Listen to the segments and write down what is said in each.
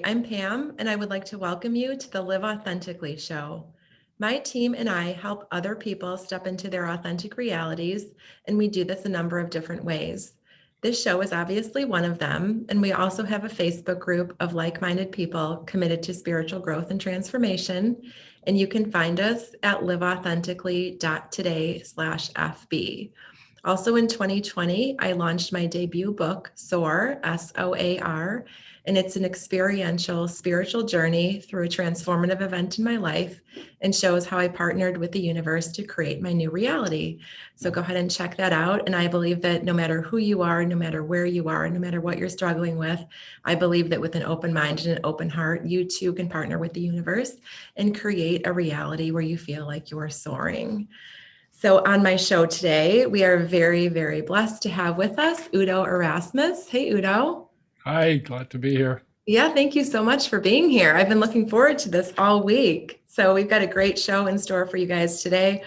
I'm Pam, and I would like to welcome you to the Live Authentically show. My team and I help other people step into their authentic realities, and we do this a number of different ways. This show is obviously one of them, and we also have a Facebook group of like-minded people committed to spiritual growth and transformation, and you can find us at liveauthentically.today/FB. Also in 2020, I launched my debut book, SOAR, SOAR, and it's an experiential spiritual journey through a transformative event in my life and shows how I partnered with the universe to create my new reality. So go ahead and check that out. And I believe that no matter who you are, no matter where you are, no matter what you're struggling with, I believe that with an open mind and an open heart, you too can partner with the universe and create a reality where you feel like you're soaring. So on my show today, we are very, very blessed to have with us Udo Erasmus. Hey, Udo. Hi, glad to be here. Yeah, thank you so much for being here. I've been looking forward to this all week. So we've got a great show in store for you guys today.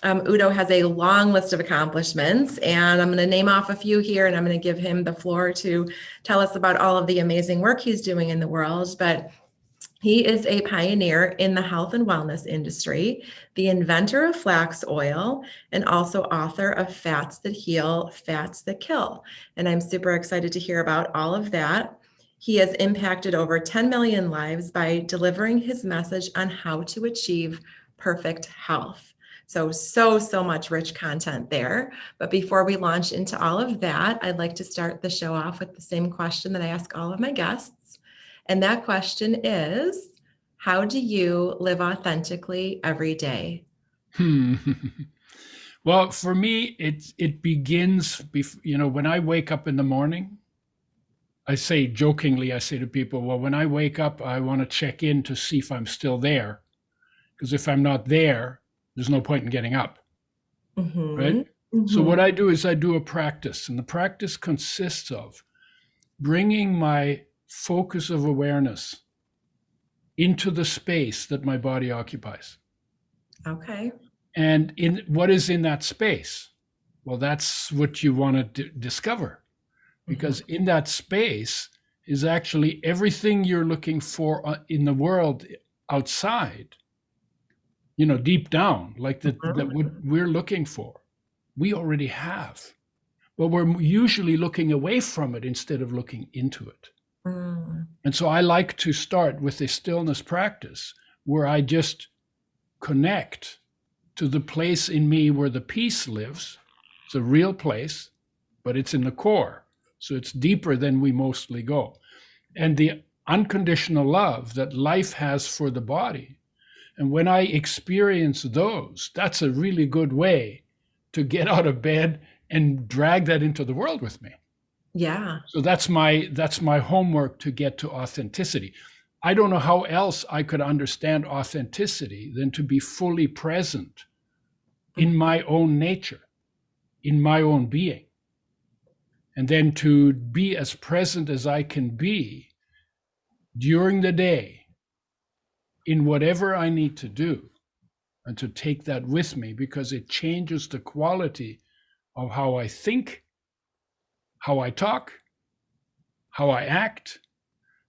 Udo has a long list of accomplishments, and I'm going to name off a few here, and I'm going to give him the floor to tell us about all of the amazing work he's doing in the world. But he is a pioneer in the health and wellness industry, the inventor of flax oil, and also author of Fats That Heal, Fats That Kill. And I'm super excited to hear about all of that. He has impacted over 10 million lives by delivering his message on how to achieve perfect health. So much rich content there. But before we launch into all of that, I'd like to start the show off with the same question that I ask all of my guests. And that question is, how do you live authentically every day? Hmm. Well, for me, it begins, when I wake up in the morning, I say jokingly, I say to people, well, when I wake up, I want to check in to see if I'm still there. Because if I'm not there, there's no point in getting up, Mm-hmm. right? So Mm-hmm. what I do is I do a practice, and the practice consists of bringing my focus of awareness into the space that my body occupies. Okay. And in what is in that space? Well, that's what you want to discover, Mm-hmm. because in that space is actually everything you're looking for in the world outside, deep down, like that what we're looking for, we already have. But we're usually looking away from it instead of looking into it. Mm-hmm. And so I like to start with a stillness practice where I just connect to the place in me where the peace lives. It's a real place, but it's in the core. So it's deeper than we mostly go. And the unconditional love that life has for the body. And when I experience those, that's a really good way to get out of bed and drag that into the world with me. Yeah. So that's my homework to get to authenticity. I don't know how else I could understand authenticity than to be fully present in my own nature, in my own being. And then to be as present as I can be during the day in whatever I need to do, and to take that with me because it changes the quality of how I think, how I talk, how I act,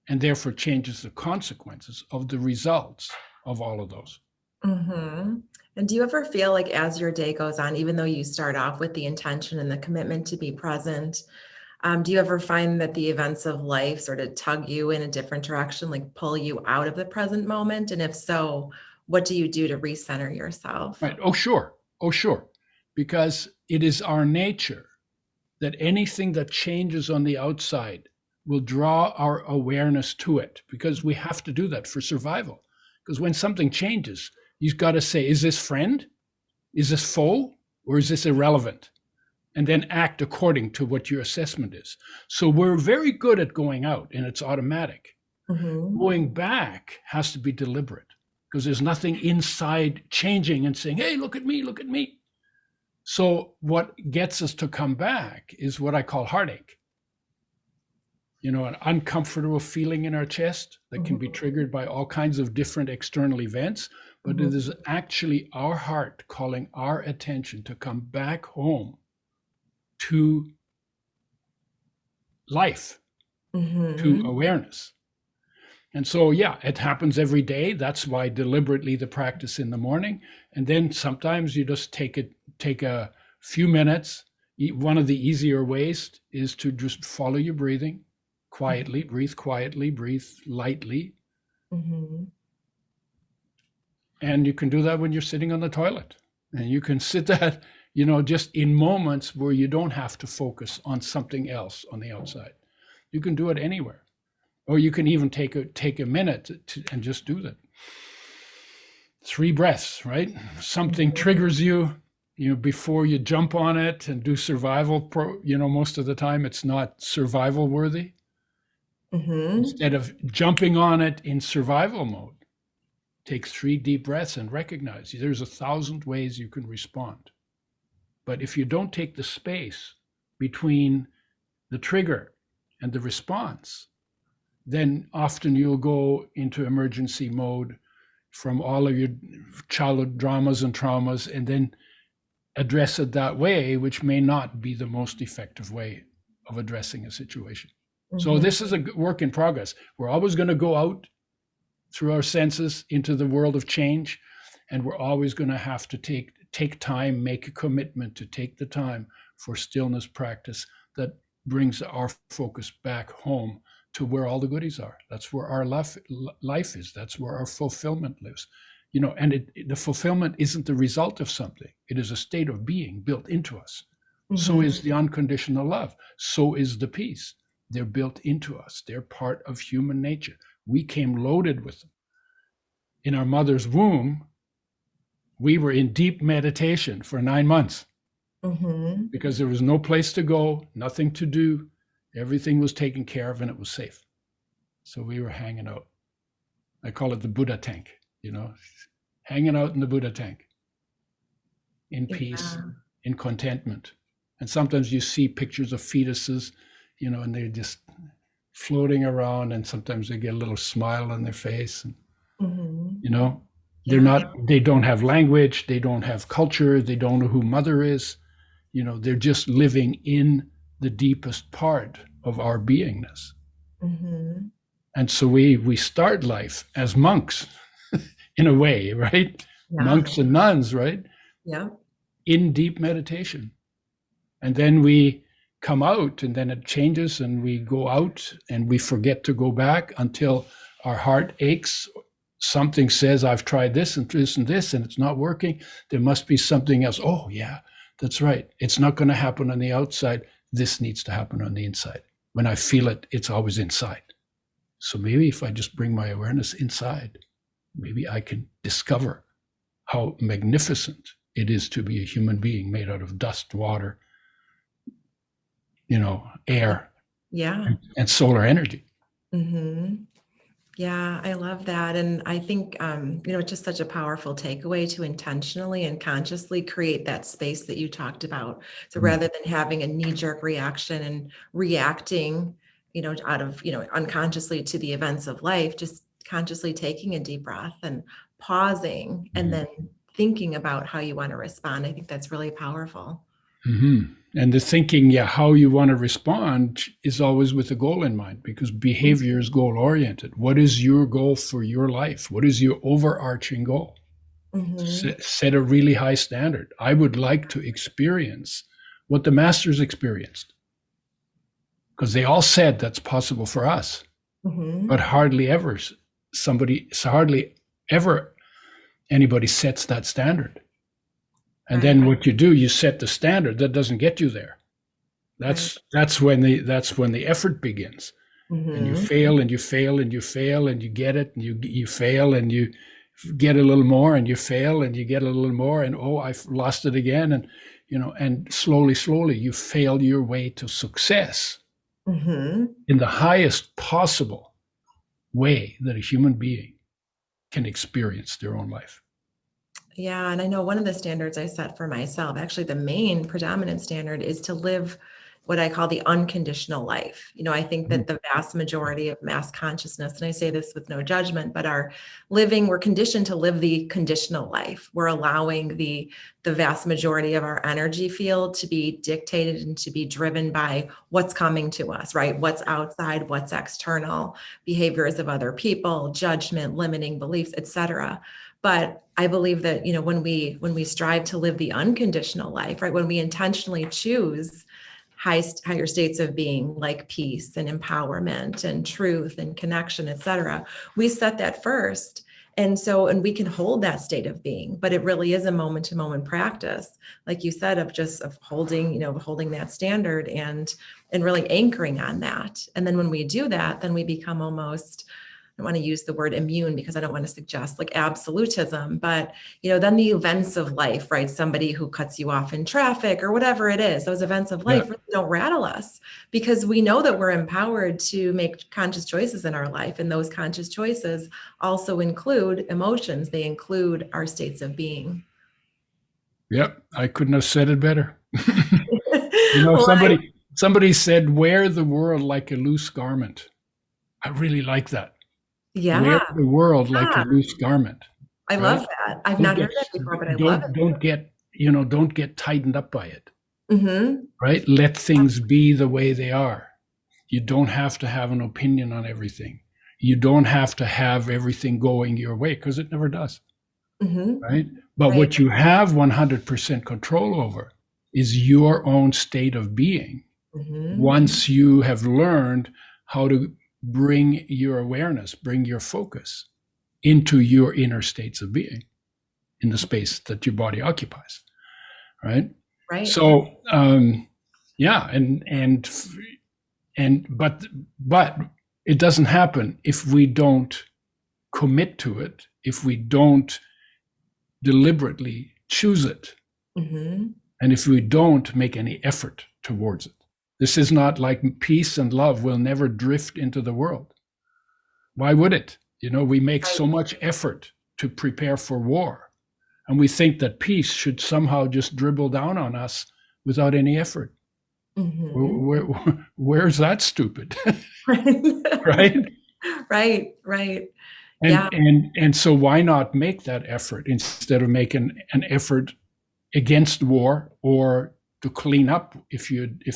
and therefore changes the consequences of the results of all of those. Mm-hmm. And do you ever feel like as your day goes on, even though you start off with the intention and the commitment to be present, do you ever find that the events of life sort of tug you in a different direction, like pull you out of the present moment? And if so, what do you do to recenter yourself? Right. Oh, sure. Oh, sure. Because it is our nature that anything that changes on the outside will draw our awareness to it, because we have to do that for survival. Because when something changes, you've got to say, is this friend? Is this foe? Or is this irrelevant? And then act according to what your assessment is. So we're very good at going out and it's automatic. Mm-hmm. Going back has to be deliberate because there's nothing inside changing and saying, hey, look at me, look at me. So what gets us to come back is what I call heartache. An uncomfortable feeling in our chest that can be Mm-hmm. triggered by all kinds of different external events, but Mm-hmm. it is actually our heart calling our attention to come back home to life, to Mm-hmm. awareness. And so, yeah, it happens every day. That's why deliberately the practice in the morning. And then sometimes you just take a few minutes. One of the easier ways is to just follow your breathing quietly, breathe lightly. Mm-hmm. And you can do that when you're sitting on the toilet. And you can sit that, just in moments where you don't have to focus on something else on the outside. You can do it anywhere. Or you can even take a minute and just do that. 3 breaths, right? Something triggers you, before you jump on it and do survival most of the time it's not survival worthy. Instead of jumping on it in survival mode, take 3 deep breaths and recognize there's 1,000 ways you can respond. But if you don't take the space between the trigger and the response, then often you'll go into emergency mode from all of your childhood dramas and traumas, and then address it that way, which may not be the most effective way of addressing a situation. So this is a work in progress. We're always going to go out through our senses into the world of change, and we're always going to have to take time, make a commitment to take the time for stillness practice that brings our focus back home to where all the goodies are. That's where our life is. That's where our fulfillment lives. And the fulfillment isn't the result of something. It is a state of being built into us. So is the unconditional love. So is the peace. They're built into us. They're part of human nature. We came loaded with them. In our mother's womb, we were in deep meditation for 9 months because there was no place to go, nothing to do. Everything was taken care of and it was safe. So we were hanging out. I call it the Buddha tank, hanging out in the Buddha tank in peace, in contentment. And sometimes you see pictures of fetuses, and they're just floating around, and sometimes they get a little smile on their face. And, they don't have language, they don't have culture, they don't know who mother is. They're just living in the deepest part of our beingness. And so we start life as monks in a way, right? Yeah. Monks and nuns, right? Yeah. In deep meditation. And then we come out, and then it changes, and we go out and we forget to go back until our heart aches. Something says, I've tried this and this and this, and it's not working. There must be something else. Oh, yeah, that's right. It's not going to happen on the outside. This needs to happen on the inside. When I feel it, it's always inside. So maybe if I just bring my awareness inside, maybe I can discover how magnificent it is to be a human being made out of dust, water, air, and solar energy. Yeah, I love that. And I think, it's just such a powerful takeaway to intentionally and consciously create that space that you talked about. So rather than having a knee-jerk reaction and reacting, out of, unconsciously to the events of life, just consciously taking a deep breath and pausing and then thinking about how you want to respond. I think that's really powerful. And the thinking, how you want to respond is always with a goal in mind, because behavior is goal oriented. What is your goal for your life? What is your overarching goal? Set a really high standard. I would like to experience what the masters experienced, because they all said that's possible for us, but hardly ever anybody sets that standard. And then what you do, you set the standard. That doesn't get you there. That's when the effort begins. And you fail and you fail and you fail and you get it, and you fail and you get a little more, and you fail and you get a little more, and I've lost it again, and and slowly you fail your way to success in the highest possible way that a human being can experience their own life. Yeah. And I know one of the standards I set for myself, actually the main predominant standard, is to live what I call the unconditional life. I think that the vast majority of mass consciousness, and I say this with no judgment, but we're conditioned to live the conditional life. We're allowing the vast majority of our energy field to be dictated and to be driven by what's coming to us, right? What's outside, what's external, behaviors of other people, judgment, limiting beliefs, etc. But I believe that, when we strive to live the unconditional life, right, when we intentionally choose higher states of being like peace and empowerment and truth and connection, etc., we set that first. And we can hold that state of being, but it really is a moment to moment practice, like you said, of holding that standard and really anchoring on that. And then when we do that, then we become almost, I don't want to use the word immune because I don't want to suggest like absolutism, but then the events of life, right? Somebody who cuts you off in traffic or whatever it is, those events of life really don't rattle us because we know that we're empowered to make conscious choices in our life. And those conscious choices also include emotions. They include our states of being. Yep. I couldn't have said it better. Well, somebody said, wear the world like a loose garment. I really like that. Yeah. Wear the world like a loose garment. I love that. I've not heard that before, but I love it. Don't get tightened up by it. Mm-hmm. Right? Let things be the way they are. You don't have to have an opinion on everything. You don't have to have everything going your way because it never does. Mm-hmm. Right? But what you have 100% control over is your own state of being. Mm-hmm. Once you have learned how to bring your awareness, bring your focus into your inner states of being in the space that your body occupies. Right? Right. So, but it doesn't happen if we don't commit to it, if we don't deliberately choose it, mm-hmm. and if we don't make any effort towards it. This is not like peace and love will never drift into the world. Why would it? We make so much effort to prepare for war, and we think that peace should somehow just dribble down on us without any effort. Mm-hmm. Where's that stupid? Right? Right. And so why not make that effort instead of making an effort against war or to clean up if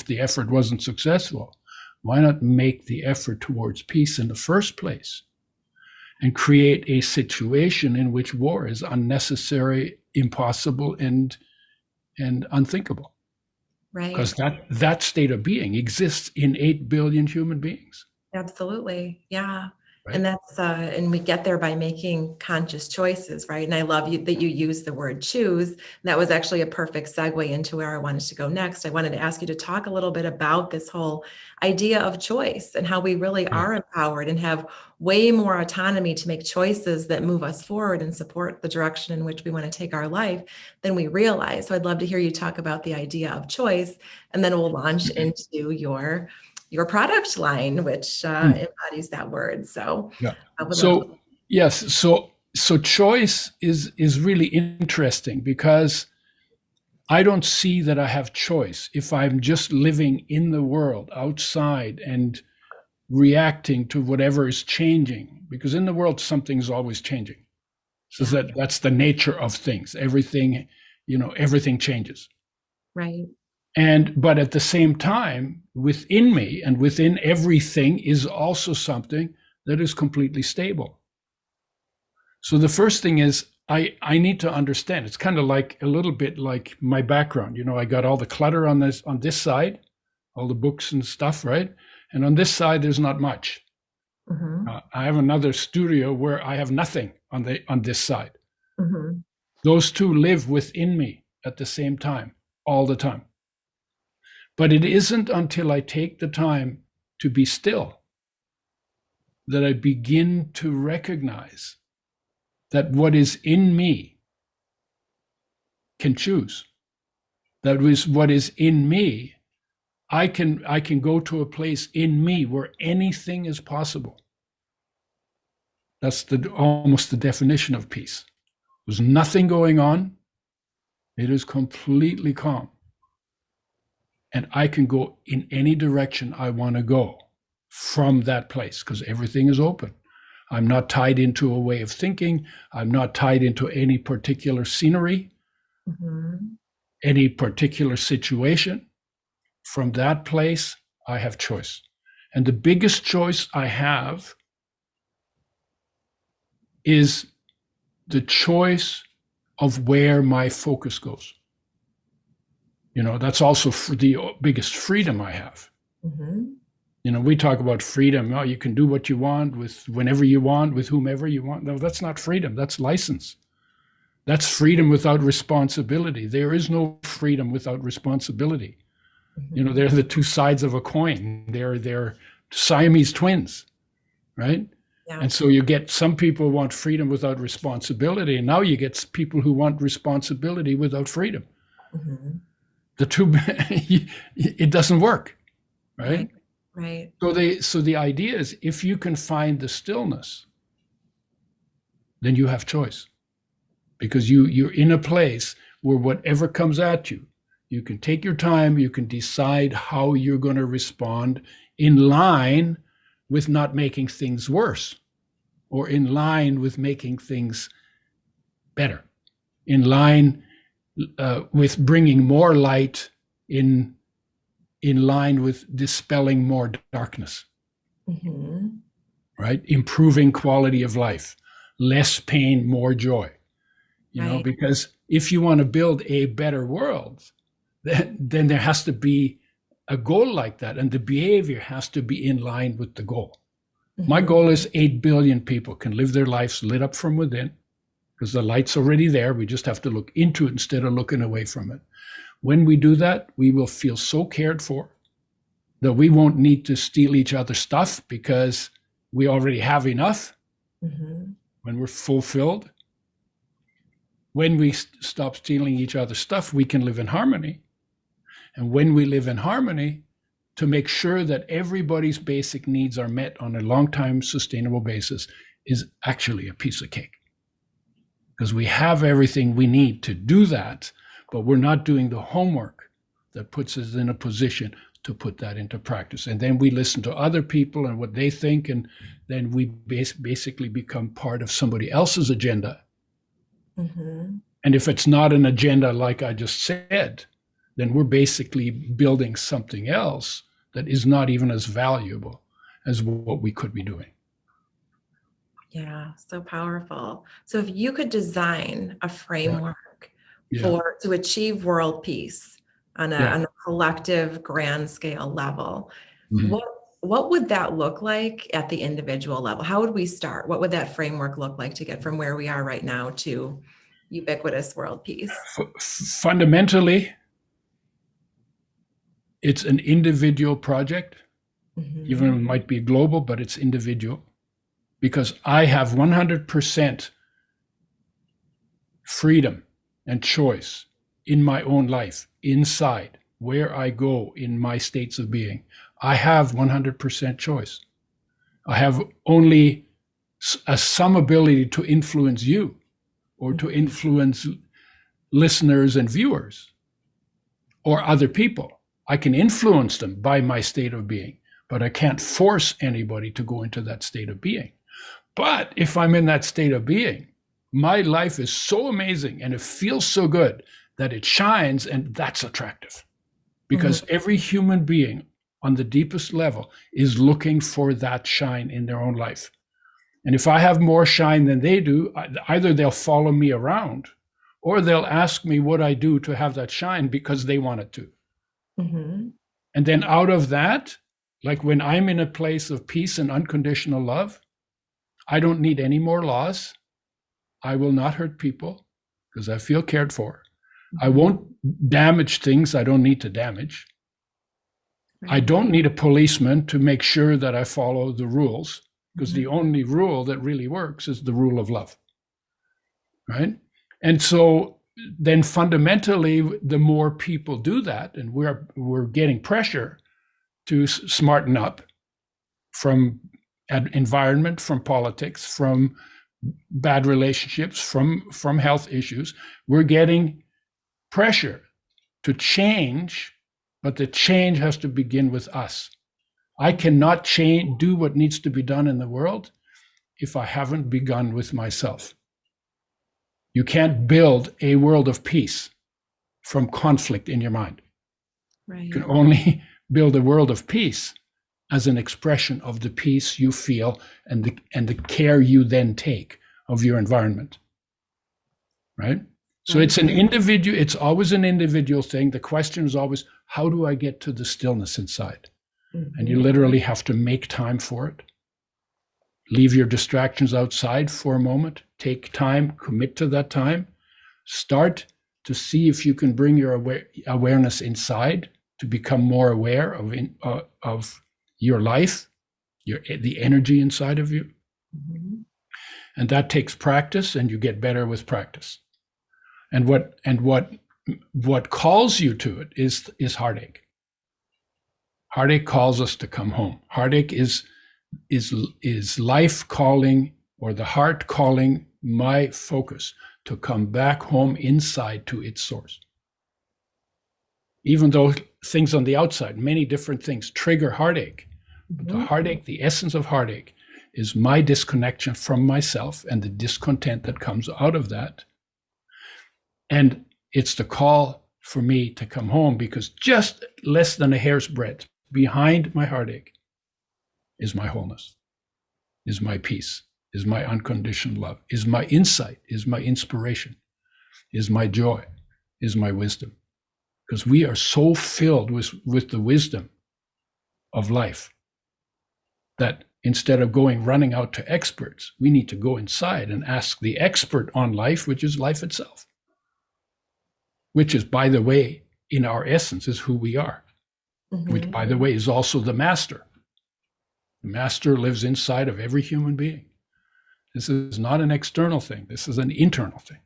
the effort wasn't successful? Why not make the effort towards peace in the first place and create a situation in which war is unnecessary, impossible, and unthinkable? Right. Because that state of being exists in 8 billion human beings. Absolutely. Yeah. Right. And that's and we get there by making conscious choices, right? And I love that you use the word choose. And that was actually a perfect segue into where I wanted to go next. I wanted to ask you to talk a little bit about this whole idea of choice and how we really are empowered and have way more autonomy to make choices that move us forward and support the direction in which we want to take our life than we realize. So I'd love to hear you talk about the idea of choice, and then we'll launch into your product line, which embodies that word. So, So choice is really interesting because I don't see that I have choice if I'm just living in the world outside and reacting to whatever is changing, because in the world something's always changing. So that's the nature of things. Everything changes. Right. But at the same time, within me and within everything is also something that is completely stable. So the first thing is I need to understand. It's kind of like a little bit like my background. I got all the clutter on this side, all the books and stuff, right? And on this side, there's not much. Mm-hmm. I have another studio where I have nothing on this side. Mm-hmm. Those two live within me at the same time, all the time. But it isn't until I take the time to be still that I begin to recognize that what is in me can choose. That is what is in me. I can go to a place in me where anything is possible. That's almost the definition of peace. There's nothing going on. It is completely calm. and I can go in any direction I want to go from that place because everything is open. I'm not tied into a way of thinking. I'm not tied into any particular scenery, any particular situation. From that place, I have choice. And the biggest choice I have is the choice of where my focus goes. That's also the biggest freedom I have. We talk about freedom. Oh, you can do what you want with whenever you want, with whomever you want. No, that's not freedom. That's license. That's freedom without responsibility. There is no freedom without responsibility. They're the two sides of a coin. They're Siamese twins, right? Yeah. And so you get some people want freedom without responsibility, and now you get people who want responsibility without freedom. The two, it doesn't work, right? Right. So the idea is, if you can find the stillness, then you have choice, because you're in a place where whatever comes at you, you can take your time, you can decide how you're going to respond in line with not making things worse, or in line with making things better, in line with bringing more light, in line with dispelling more darkness, right? Improving quality of life, less pain, more joy, because if you want to build a better world, then there has to be a goal like that, and the behavior has to be in line with the goal. My goal is 8 billion people can live their lives lit up from within, because the light's already there. We just have to look into it instead of looking away from it. When we do that, we will feel so cared for that we won't need to steal each other's stuff, because we already have enough. When we're fulfilled, when we stop stealing each other's stuff, we can live in harmony. And when we live in harmony, to make sure that everybody's basic needs are met on a long-time sustainable basis is actually a piece of cake. Because we have everything we need to do that, but we're not doing the homework that puts us in a position to put that into practice. And then we listen to other people and what they think, and then we basically become part of somebody else's agenda. And if it's not an agenda like I just said, then we're basically building something else that is not even as valuable as what we could be doing. Yeah, so powerful. So if you could design a framework to achieve world peace on a collective grand scale level, what would that look like at the individual level? How would we start? What would that framework look like to get from where we are right now to ubiquitous world peace? Fundamentally, it's an individual project, even though it might be global, but it's individual, because I have 100% freedom and choice in my own life, inside, where I go in my states of being. I have 100% choice. I have only some ability to influence you, or to influence listeners and viewers, or other people. I can influence them by my state of being, but I can't force anybody to go into that state of being. But if I'm in that state of being, my life is so amazing and it feels so good that it shines, and that's attractive. Because every human being on the deepest level is looking for that shine in their own life. And if I have more shine than they do, either they'll follow me around, or they'll ask me what I do to have that shine because they want it to. And then out of that, like when I'm in a place of peace and unconditional love, I don't need any more laws. I will not hurt people because I feel cared for. I won't damage things I don't need to damage. I don't need a policeman to make sure that I follow the rules, because the only rule that really works is the rule of love, right? And so then fundamentally, the more people do that, and we're getting pressure to smarten up from environment, from politics, from bad relationships, from health issues, we're getting pressure to change but the change has to begin with us. I cannot do what needs to be done in the world if I haven't begun with myself. You can't build a world of peace from conflict in your mind. Right. You can only build a world of peace as an expression of the peace you feel and the care you then take of your environment. Right? So it's an individual, it's always an individual thing. The question is always, how do I get to the stillness inside? And you literally have to make time for it. Leave your distractions outside for a moment. Take time, commit to that time. Start to see if you can bring your awareness inside to become more aware of your life, the energy inside of you. And that takes practice, and you get better with practice. And what calls you to it is heartache. Heartache calls us to come home. Heartache is life calling, or the heart calling my focus to come back home inside to its source. Even though things on the outside, many different things trigger heartache, but the heartache, the essence of heartache, is my disconnection from myself and the discontent that comes out of that. And it's the call for me to come home, because just less than a hair's breadth behind my heartache is my wholeness, is my peace, is my unconditional love, is my insight, is my inspiration, is my joy, is my wisdom. Because we are so filled with the wisdom of life that instead of running out to experts, we need to go inside and ask the expert on life, which is life itself. Which is, by the way, in our essence, is who we are. Which, by the way, is also the master. The master lives inside of every human being. This is not an external thing. This is an internal thing.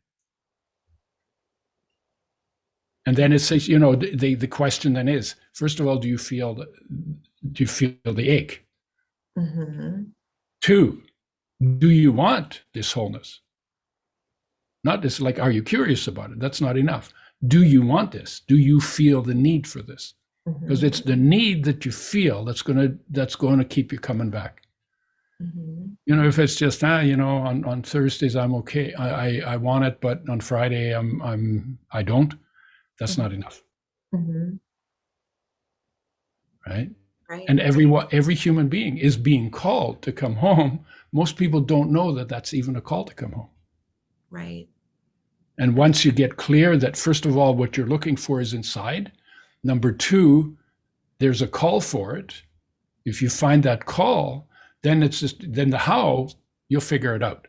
And then it says, the question then is, first of all, do you feel the ache? 2, do you want this wholeness? Not this, like, are you curious about it? That's not enough. Do you want this? Do you feel the need for this? Because it's the need that you feel that's going to keep you coming back. If it's just on Thursdays I'm okay, I want it, but on Friday I don't. That's not enough. Right? And every human being is being called to come home. Most people don't know that that's even a call to come home. Right. And once you get clear that, first of all, what you're looking for is inside. Number 2, there's a call for it. If you find that call, then the how, you'll figure it out.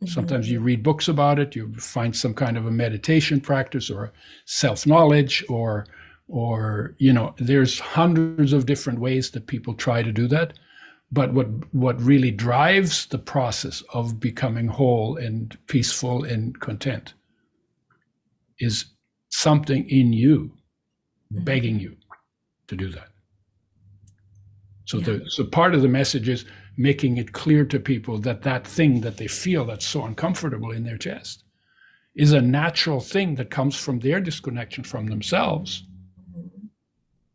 Sometimes you read books about it, you find some kind of a meditation practice or self-knowledge, or there's hundreds of different ways that people try to do that. But what really drives the process of becoming whole and peaceful and content is something in you begging you to do that. So part of the message is making it clear to people that thing that they feel that's so uncomfortable in their chest is a natural thing that comes from their disconnection from themselves,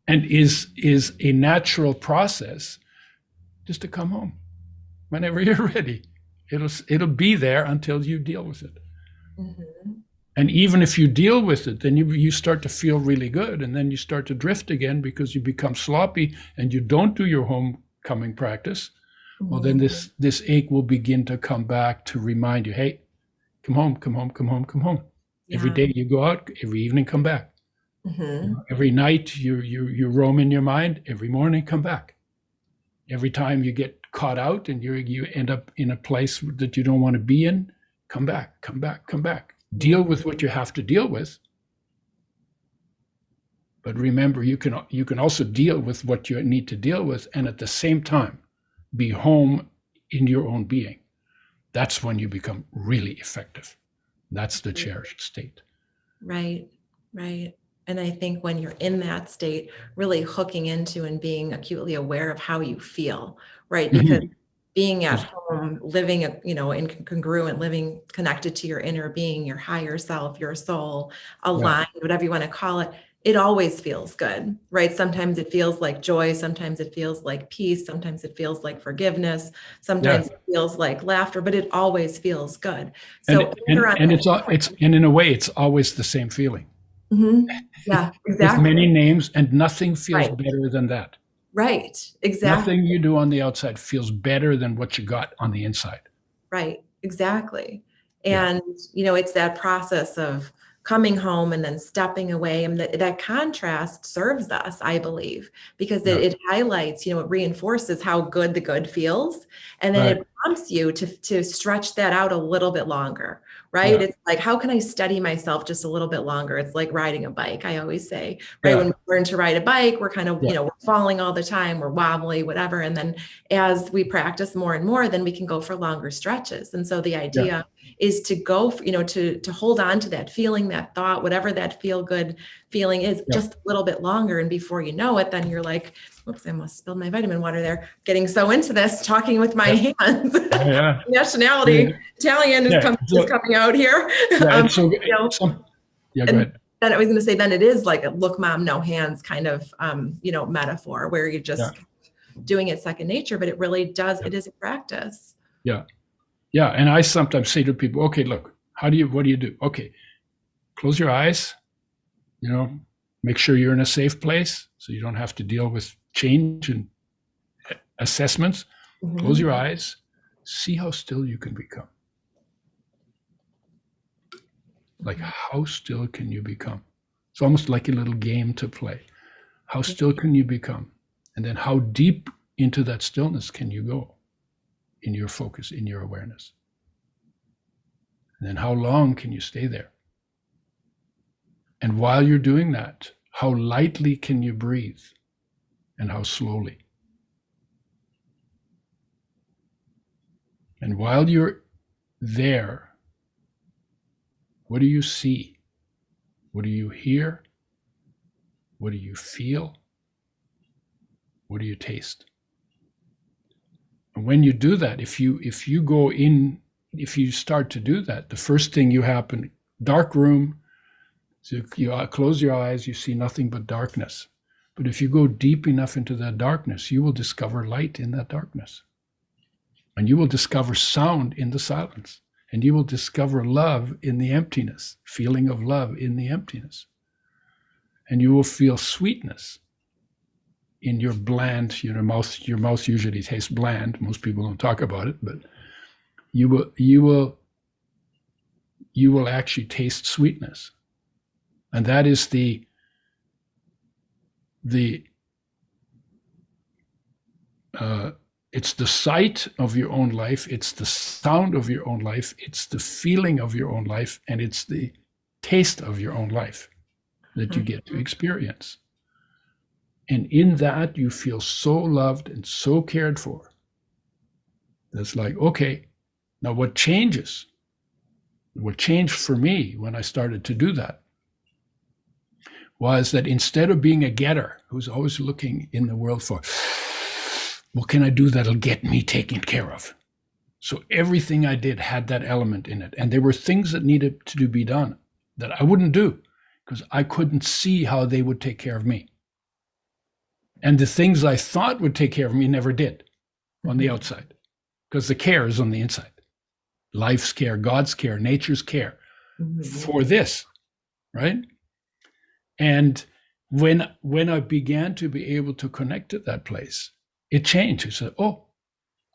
and is a natural process just to come home whenever you're ready. It'll be there until you deal with it. And even if you deal with it, then you start to feel really good, and then you start to drift again because you become sloppy and you don't do your homecoming practice. Well, then this ache will begin to come back to remind you, hey, come home, come home, come home, come home. Yeah. Every day you go out, every evening come back. Every night you roam in your mind, every morning come back. Every time you get caught out and you end up in a place that you don't want to be in, come back, come back, come back. Deal with what you have to deal with. But remember, you can also deal with what you need to deal with, and at the same time, be home in your own being. That's when you become really effective. That's the cherished state. Right, right. And I think when you're in that state, really hooking into and being acutely aware of how you feel, right? Because being at home, living, in congruent, living connected to your inner being, your higher self, your soul, aligned, whatever you want to call it, it always feels good, right? Sometimes it feels like joy. Sometimes it feels like peace. Sometimes it feels like forgiveness. Yeah. Sometimes it feels like laughter, but it always feels good. And So you're on that. it's and in a way it's always the same feeling Yeah, with exactly. many names, and nothing feels Right. better than that. Right. Exactly. Nothing you do on the outside feels better than what you got on the inside. Right, exactly. Yeah. And, it's that process of coming home and then stepping away. And that contrast serves us, I believe, because Yeah. it highlights, it reinforces how good the good feels. And then Right. it prompts you to stretch that out a little bit longer, right? Yeah. It's like, how can I steady myself just a little bit longer? It's like riding a bike, I always say, right? When Yeah. we learn to ride a bike, we're kind of, Yeah. we're falling all the time, we're wobbly, whatever. And then as we practice more and more, then we can go for longer stretches. And so the Yeah. idea is to go, to hold on to that feeling, that thought, whatever that feel good feeling is, Yeah. just a little bit longer. And before you know it, then you're like, whoops, I almost spilled my vitamin water there. Getting so into this, talking with my Yeah. hands. Yeah. Nationality, Italian is, Yeah. is So, coming out here. yeah. Um, It's so you know, yeah, go and ahead. then I was going to say, then it is like a look, mom, no hands kind of, metaphor where you're Yeah. just doing it second nature, but it really does. Yeah. It is a practice. Yeah. Yeah. And I sometimes say to people, okay, look, what do you do? Okay, close your eyes, make sure you're in a safe place so you don't have to deal with change and assessments. Close your eyes, see how still you can become. Like, how still can you become? It's almost like a little game to play. How still can you become? And then how deep into that stillness can you go in your focus, in your awareness? And then how long can you stay there? And while you're doing that, how lightly can you breathe and how slowly? And while you're there, what do you see? What do you hear? What do you feel? What do you taste? And when you do that, if you go in, if you start to do that, the first thing you happen, dark room, so you close your eyes, you see nothing but darkness. But if you go deep enough into that darkness, you will discover light in that darkness. And you will discover sound in the silence. And you will discover love in the emptiness, feeling of love in the emptiness. And you will feel sweetness in your bland, mouth. Your mouth usually tastes bland. Most people don't talk about it, but you will actually taste sweetness. And that is it's the sight of your own life, it's the sound of your own life, it's the feeling of your own life, and it's the taste of your own life that you get to experience. And in that, you feel so loved and so cared for. That's like, okay, now what changes? What changed for me when I started to do that was that instead of being a getter who's always looking in the world for, what can I do that'll get me taken care of? So everything I did had that element in it. And there were things that needed to be done that I wouldn't do because I couldn't see how they would take care of me. And the things I thought would take care of me never did on the outside because the care is on the inside. Life's care, God's care, nature's care for this, right? And when I began to be able to connect to that place, it changed. It said, oh,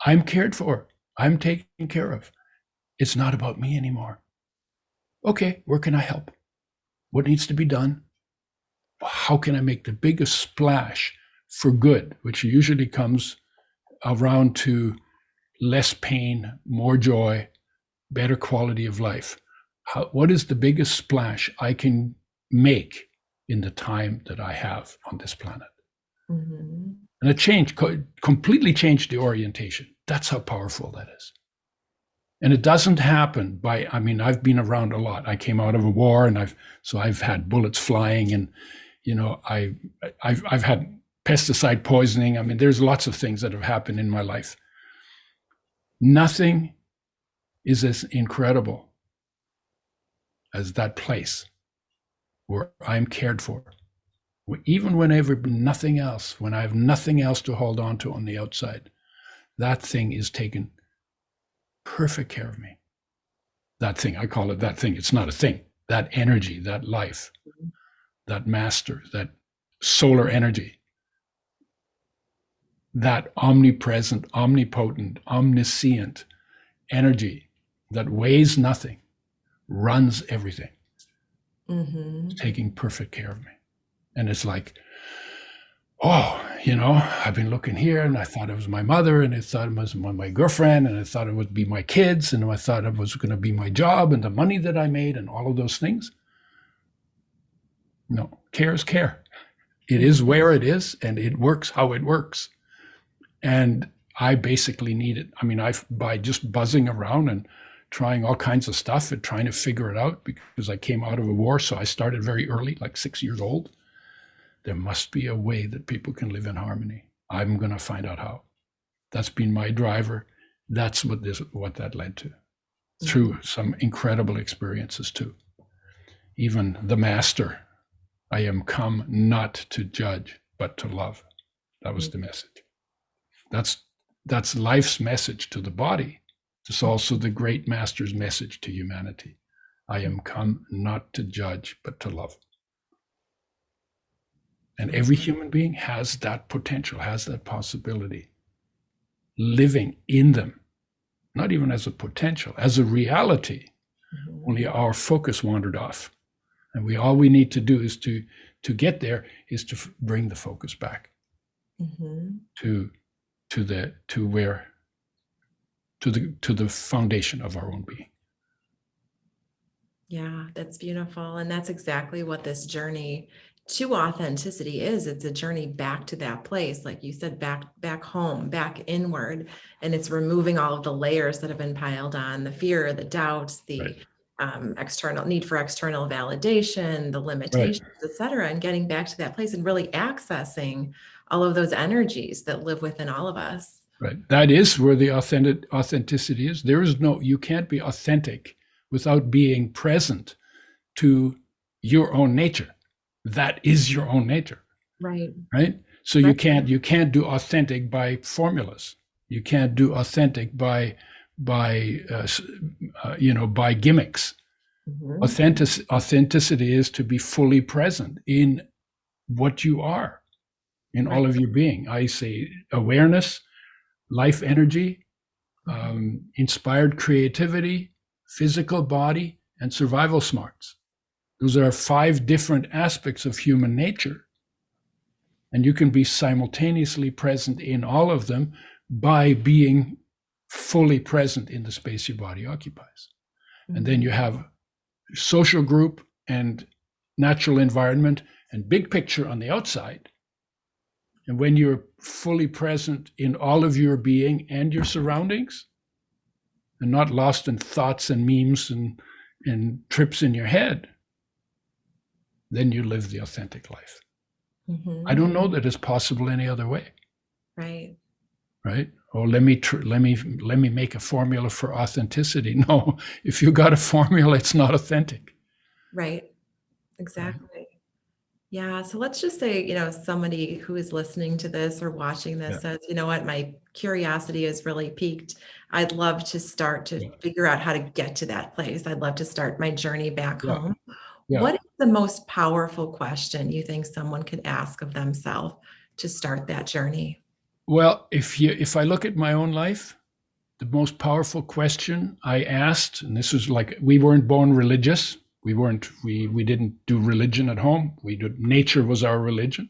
I'm cared for. I'm taken care of. It's not about me anymore. Okay, where can I help? What needs to be done? How can I make the biggest splash for good, which usually comes around to less pain, more joy, better quality of life? What is the biggest splash I can make in the time that I have on this planet? And it completely changed the orientation. That's how powerful that is. And it doesn't happen by, I've been around a lot. I came out of a war and I've had bullets flying and, I've had pesticide poisoning. There's lots of things that have happened in my life. Nothing is as incredible as that place where I'm cared for even whenever nothing else, when I have nothing else to hold on to on the outside, that thing is taking perfect care of me. That thing, I call it that thing. It's not a thing. That energy, that life, that master, that solar energy, that omnipresent, omnipotent, omniscient energy that weighs nothing, runs everything, taking perfect care of me. And it's like, oh, I've been looking here and I thought it was my mother and I thought it was my girlfriend and I thought it would be my kids and I thought it was going to be my job and the money that I made and all of those things. No, care is care. It is where it is and it works how it works. And I basically need it. I mean, by just buzzing around and trying all kinds of stuff and trying to figure it out, because I came out of a war, so I started very early, like 6 years old. There must be a way that people can live in harmony. I'm going to find out how. That's been my driver. That's what that led to, through some incredible experiences too. Even the master, I am come not to judge, but to love. That was the message. That's life's message to the body. It's also the great master's message to humanity. I am come not to judge, but to love. And every human being has that potential, has that possibility living in them, not even as a potential, as a reality. Only our focus wandered off. And all we need to do is to get there is to bring the focus back to the foundation of our own being. Yeah, that's beautiful. And that's exactly what this journey to authenticity is. It's a journey back to that place, like you said, back home, back inward. And it's removing all of the layers that have been piled on, the fear, the doubts, the external need for external validation, the limitations, et cetera, and getting back to that place and really accessing all of those energies that live within all of us. Right. That is where the authenticity is. You can't be authentic without being present to your own nature. That is your own nature. Right. So you can't do authentic by formulas. You can't do authentic by gimmicks. Authenticity is to be fully present in what you are, in all of your being. I say awareness, life energy, inspired creativity, physical body, and survival smarts. Those are 5 different aspects of human nature. And you can be simultaneously present in all of them by being fully present in the space your body occupies. And then you have social group and natural environment and big picture on the outside. And when you're fully present in all of your being and your surroundings, and not lost in thoughts and memes and trips in your head, then you live the authentic life. I don't know that it's possible any other way. Right? Or let me make a formula for authenticity. No, if you got a formula, it's not authentic. Right. Exactly. Yeah. So let's just say, somebody who is listening to this or watching this says, you know what, my curiosity is really piqued. I'd love to start to figure out how to get to that place. I'd love to start my journey back home. What is the most powerful question you think someone could ask of themselves to start that journey? Well, if I look at my own life, the most powerful question I asked, and this was like, we weren't born religious. We didn't do religion at home. Nature was our religion.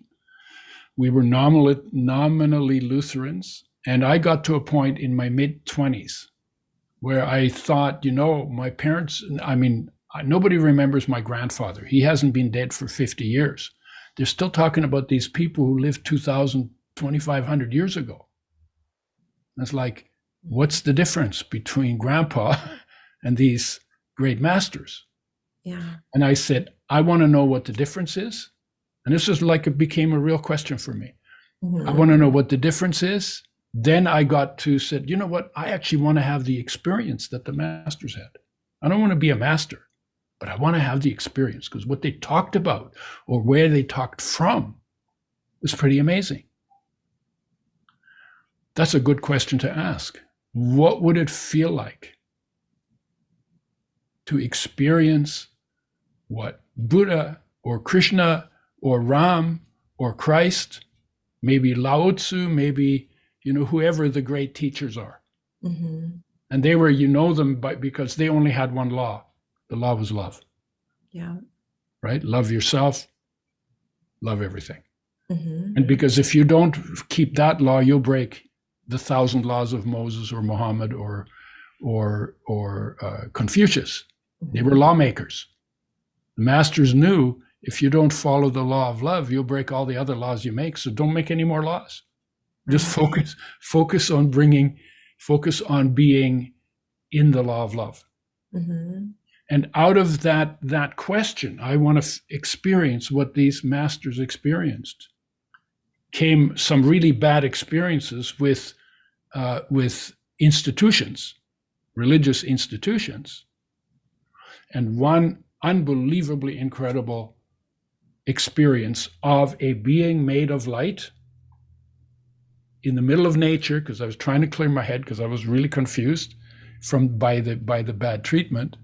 We were nominally Lutherans. And I got to a point in my mid-20s where I thought, my parents, nobody remembers my grandfather. He hasn't been dead for 50 years. They're still talking about these people who lived 2,500 years ago. It's like, what's the difference between grandpa and these great masters? And I said, I want to know what the difference is. And this is like, it became a real question for me. I want to know what the difference is. Then I said, you know what? I actually want to have the experience that the masters had. I don't want to be a master. but I want to have the experience, because what they talked about or where they talked from was pretty amazing. That's a good question to ask. What would it feel like to experience what Buddha or Krishna or Ram or Christ, maybe Lao Tzu, maybe, whoever the great teachers are. Mm-hmm. And they were, them because they only had one law. The law was love. Yeah. Right? Love yourself, love everything. Mm-hmm. And because if you don't keep that law, you'll break the 1,000 laws of Moses or Muhammad or Confucius. Mm-hmm. They were lawmakers. The masters knew if you don't follow the law of love, you'll break all the other laws you make. So don't make any more laws. Just focus on being in the law of love. Mm-hmm. And out of that question, I want to experience what these masters experienced. Came some really bad experiences with institutions, religious institutions, and one unbelievably incredible experience of a being made of light in the middle of nature, because I was trying to clear my head because I was really confused by the bad treatment.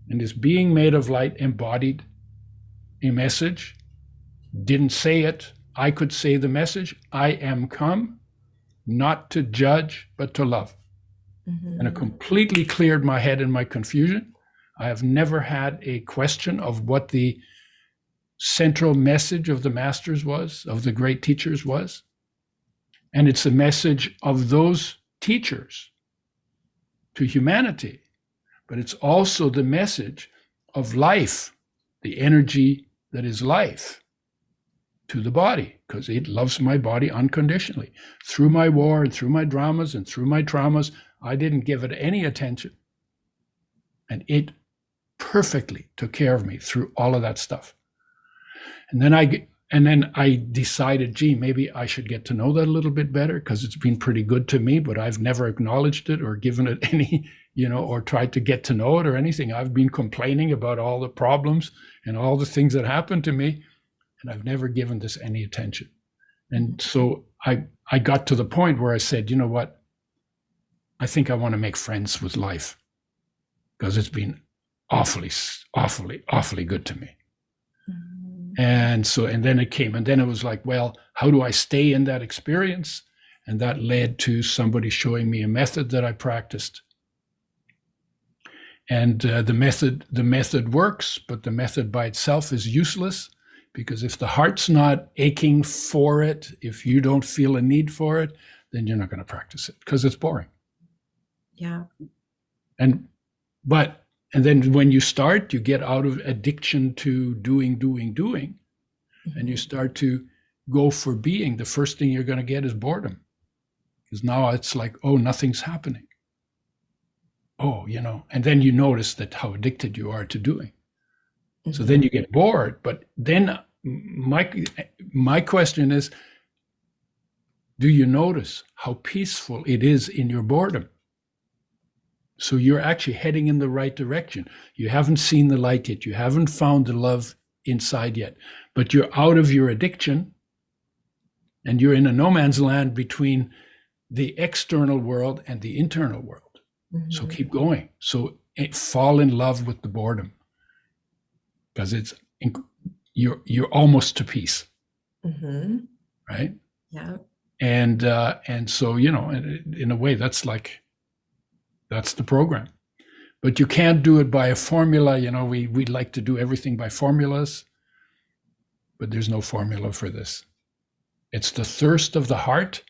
And this being made of light embodied a message, didn't say it. I could say the message, I am come, not to judge, but to love. Mm-hmm. And it completely cleared my head in my confusion. I have never had a question of what the central message of the masters was, of the great teachers was. And it's a message of those teachers to humanity, but it's also the message of life, the energy that is life, to the body, because it loves my body unconditionally. Through my war and through my dramas and through my traumas, I didn't give it any attention. And it perfectly took care of me through all of that stuff. And then I decided, gee, maybe I should get to know that a little bit better, because it's been pretty good to me, but I've never acknowledged it or given it any, or tried to get to know it or anything. I've been complaining about all the problems and all the things that happened to me, and I've never given this any attention. And so I got to the point where I said, you know what? I think I want to make friends with life, because it's been awfully, awfully, awfully good to me. And then it came, and then it was like, well, how do I stay in that experience? And that led to somebody showing me a method that I practiced. And the method works, but the method by itself is useless, because if the heart's not aching for it, if you don't feel a need for it, then you're not going to practice it, because it's boring. Yeah. And then when you start, you get out of addiction to doing, mm-hmm. and you start to go for being. The first thing you're going to get is boredom, because now it's like, oh, nothing's happening. Oh, and then you notice that how addicted you are to doing. Mm-hmm. So then you get bored. But then my question is, do you notice how peaceful it is in your boredom? So you're actually heading in the right direction. You haven't seen the light yet. You haven't found the love inside yet, but you're out of your addiction, and you're in a no man's land between the external world and the internal world. Mm-hmm. So keep going. So fall in love with the boredom, because you're almost to peace. Mm-hmm. Right? Yeah. And so, in a way, that's the program. But you can't do it by a formula. We like to do everything by formulas, but there's no formula for this. It's the thirst of the heart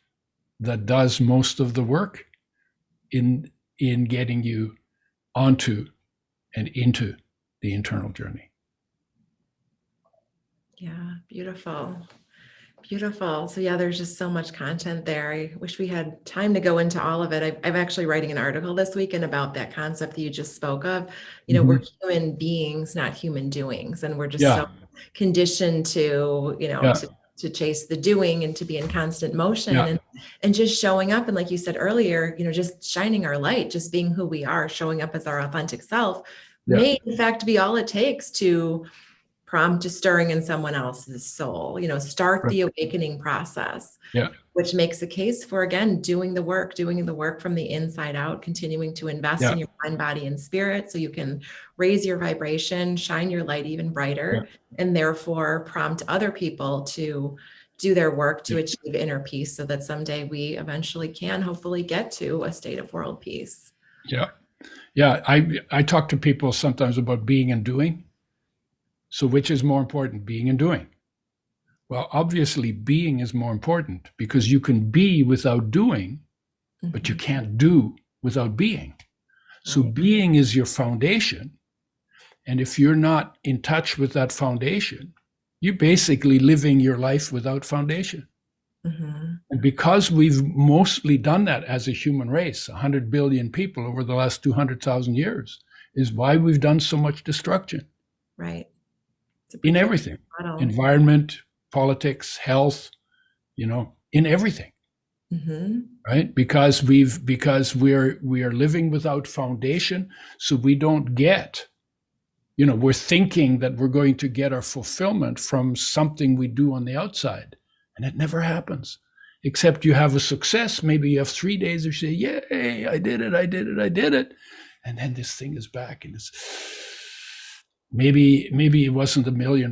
that does most of the work in getting you onto and into the internal journey. Yeah, beautiful. Beautiful. So yeah, there's just so much content there. I wish we had time to go into all of it. I'm actually writing an article this weekend about that concept that you just spoke of. Mm-hmm. We're human beings, not human doings. And we're just so conditioned to, to chase the doing and to be in constant motion and just showing up. And like you said earlier, just shining our light, just being who we are, showing up as our authentic self. Yeah. may in fact be all it takes to prompt a stirring in someone else's soul, start Right. the awakening process, Yeah. which makes a case for, again, doing the work from the inside out, continuing to invest Yeah. in your mind, body, and spirit so you can raise your vibration, shine your light even brighter, and therefore prompt other people to do their work to achieve inner peace so that someday we eventually can hopefully get to a state of world peace. Yeah. Yeah. I talk to people sometimes about being and doing. So which is more important, being and doing? Well, obviously, being is more important because you can be without doing, but you can't do without being. So Right. being is your foundation. And if you're not in touch with that foundation, you're basically living your life without foundation. Mm-hmm. And because we've mostly done that as a human race, 100 billion people over the last 200,000 years, is why we've done so much destruction. Right. In everything, model. environment, politics, health, in everything. Mm-hmm. Right? Because we are living without foundation, so we don't get, we're thinking that we're going to get our fulfillment from something we do on the outside, and it never happens. Except you have a success, maybe you have 3 days of say, yay, I did it. And then this thing is back and it's maybe it wasn't $1 million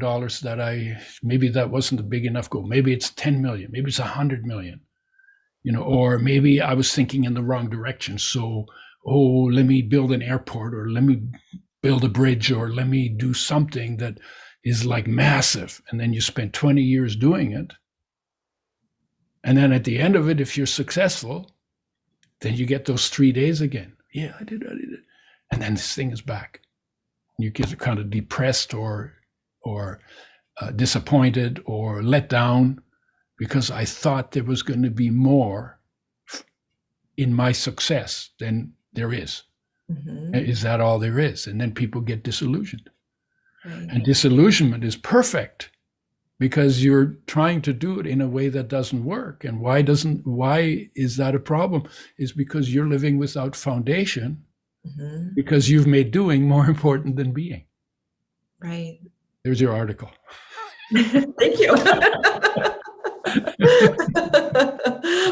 maybe that wasn't a big enough goal. Maybe it's 10 million, maybe it's 100 million, or maybe I was thinking in the wrong direction. So, let me build an airport, or let me build a bridge, or let me do something that is like massive. And then you spend 20 years doing it. And then at the end of it, if you're successful, then you get those 3 days again. Yeah, I did it. And then this thing is back. You get kind of depressed or disappointed or let down because I thought there was going to be more in my success than there is. Mm-hmm. Is that all there is? And then people get disillusioned. Right. And disillusionment is perfect because you're trying to do it in a way that doesn't work. And why is that a problem? Is because you're living without foundation, because you've made doing more important than being. Right. There's your article. Thank you.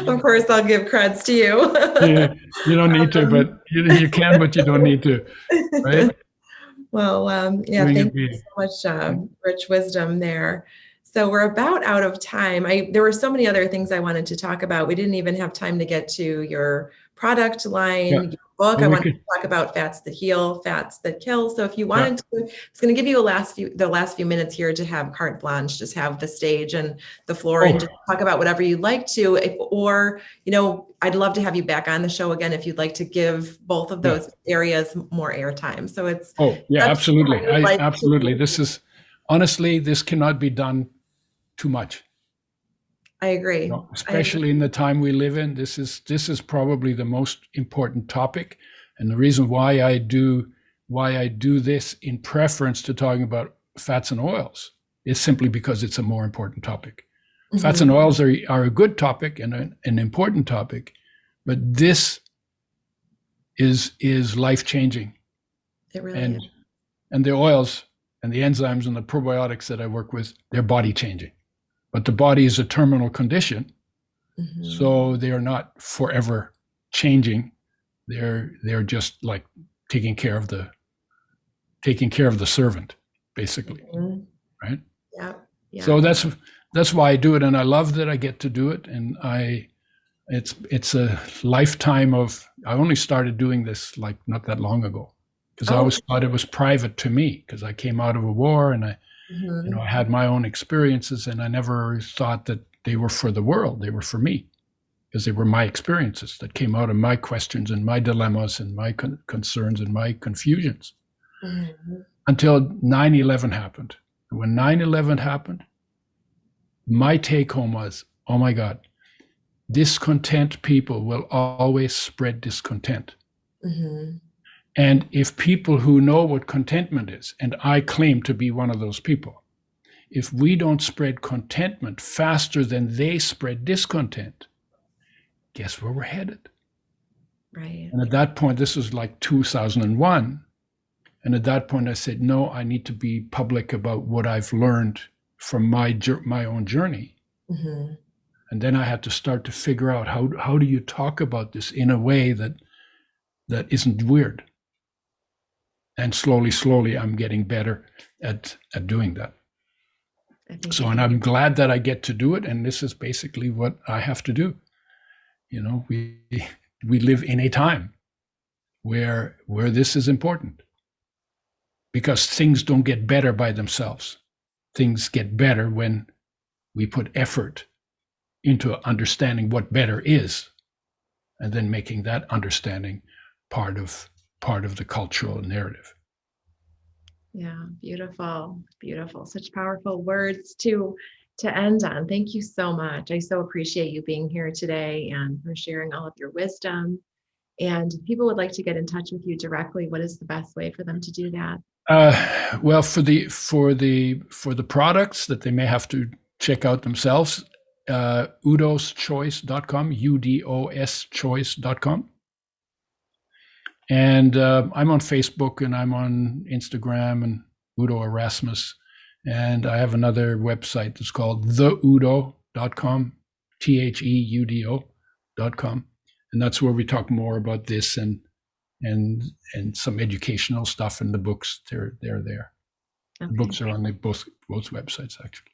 Of course, I'll give creds to you. You don't need to, but you can, but you don't need to, right? Well, yeah, thank you so much, rich wisdom there. So we're about out of time. There were so many other things I wanted to talk about. We didn't even have time to get to your product line, your book. Well, I wanted to talk about fats that heal, fats that kill. So if you wanted to, it's going to give you the last few minutes here to have carte blanche, just have the stage and the floor and just talk about whatever you'd like to, or, I'd love to have you back on the show again if you'd like to give both of those areas more airtime. So it's absolutely. Absolutely. This cannot be done too much. I agree. Especially in the time we live in, this is probably the most important topic. And the reason why I do this in preference to talking about fats and oils is simply because it's a more important topic. Mm-hmm. Fats and oils are a good topic and an important topic, but this is life-changing. It really is. And the oils and the enzymes and the probiotics that I work with, they're body-changing. But the body is a terminal condition, so they are not forever changing. They're just like taking care of the servant, basically, right? Yeah. So that's why I do it, and I love that I get to do it. And it's a lifetime of. I only started doing this like not that long ago, because I always thought it was private to me, because I came out of a war and I had my own experiences, and I never thought that they were for the world. They were for me, because they were my experiences that came out of my questions and my dilemmas and my concerns and my confusions. Until 9/11 happened. And when 9/11 happened, my take home was, oh my God, discontent people will always spread discontent. And if people who know what contentment is, and I claim to be one of those people, if we don't spread contentment faster than they spread discontent, guess where we're headed? Right. And at that point, this was like 2001, And at that point, I said, no, I need to be public about what I've learned from my own journey. Mm-hmm. And then I had to start to figure out how do you talk about this in a way that isn't weird. And slowly, I'm getting better at doing that. So, and I'm glad that I get to do it. And this is basically what I have to do. You know, we live in a time where this is important, because things don't get better by themselves. Things get better when we put effort into understanding what better is, and then making that understanding part of the cultural narrative. Yeah, beautiful, beautiful. Such powerful words to end on. Thank you so much. I so appreciate you being here today and for sharing all of your wisdom. And if people would like to get in touch with you directly, what is the best way for them to do that? Well, for the products that they may have to check out themselves, udoschoice.com, udoschoice.com. And I'm on Facebook and I'm on Instagram and Udo Erasmus. And I have another website that's called theudo.com, theudo.com. And that's where we talk more about this and some educational stuff in the books. They're there. Okay. The books are on both websites, actually.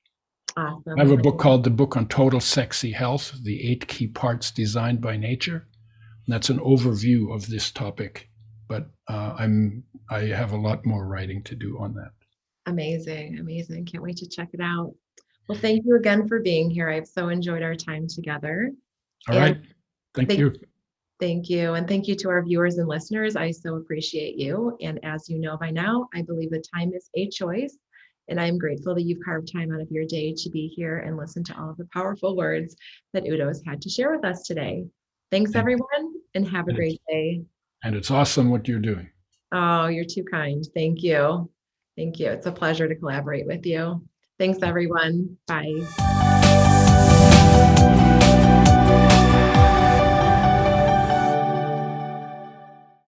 Awesome. I have a book called The Book on Total Sexy Health, the 8 Key Parts Designed by Nature. And that's an overview of this topic, but I have a lot more writing to do on that. Amazing. Can't wait to check it out. Well, thank you again for being here. I've so enjoyed our time together. All right. Thank you. Thank you. And thank you to our viewers and listeners. I so appreciate you. And as you know by now, I believe that time is a choice. And I'm grateful that you've carved time out of your day to be here and listen to all of the powerful words that Udo has had to share with us today. Thanks, everyone, and have a great day. And it's awesome what you're doing. Oh, you're too kind. Thank you. Thank you. It's a pleasure to collaborate with you. Thanks, everyone. Bye.